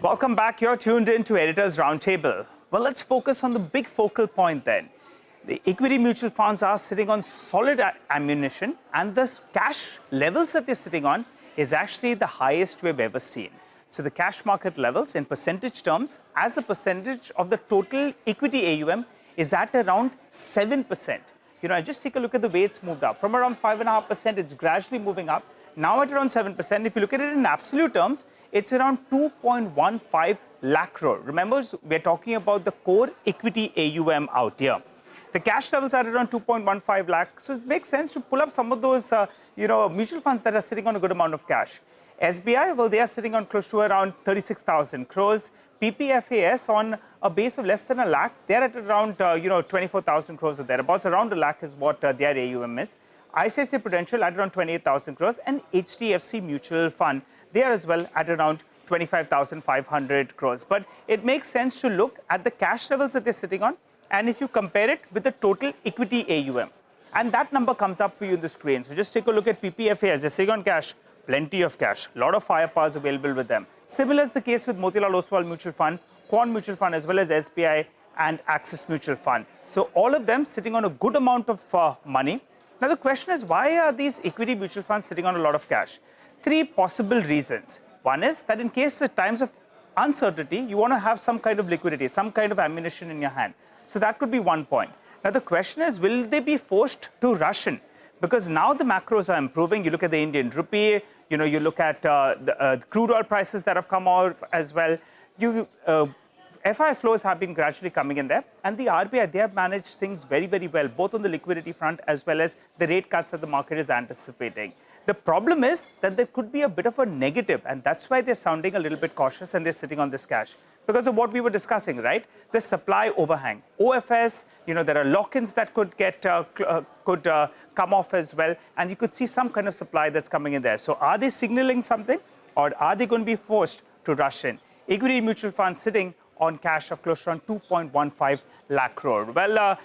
Welcome back. You're tuned in to Editor's Roundtable. Well, let's focus on the big focal point then. The equity mutual funds are sitting on solid ammunition, and the cash levels that they're sitting on is actually the highest we've ever seen. So the cash market levels in percentage terms, as a percentage of the total equity AUM, is at around 7%. Just take a look at the way it's moved up. From around 5.5%, it's gradually moving up. Now at around 7%, if you look at it in absolute terms, it's around 2.15 lakh crore. Remember, we're talking about the core equity AUM out here. The cash levels are around 2.15 lakh. So it makes sense to pull up some of those, mutual funds that are sitting on a good amount of cash. SBI, well, they are sitting on close to around 36,000 crores. PPFAS on a base of less than a lakh, they're at around, 24,000 crores or thereabouts. Around a lakh is what their AUM is. ICICI Prudential at around 28,000 crores, and HDFC Mutual Fund, they are as well at around 25,500 crores. But it makes sense to look at the cash levels that they're sitting on, and if you compare it with the total equity AUM, and that number comes up for you in the screen. So just take a look at PPFAS. They're sitting on cash, plenty of cash, a lot of firepower is available with them. Similar is the case with Motilal Oswal Mutual Fund, Quant Mutual Fund, as well as SBI and Axis Mutual Fund. So all of them sitting on a good amount of money. Now, the question is, why are these equity mutual funds sitting on a lot of cash? Three possible reasons. One is that in case of times of uncertainty, you want to have some kind of liquidity, some kind of ammunition in your hand. So that could be one point. Now, the question is, will they be forced to rush in? Because now the macros are improving. You look at the Indian rupee, you look at the crude oil prices that have come out as well. FI flows have been gradually coming in there, and the RBI, they have managed things very, very well, both on the liquidity front as well as the rate cuts that the market is anticipating. The problem is that there could be a bit of a negative, and that's why they're sounding a little bit cautious and they're sitting on this cash. Because of what we were discussing, right? The supply overhang. OFS, there are lock-ins that could get come off as well, and you could see some kind of supply that's coming in there. So are they signaling something, or are they going to be forced to rush in? Equity mutual funds sitting on cash of close to around 2.15 lakh crore. Well,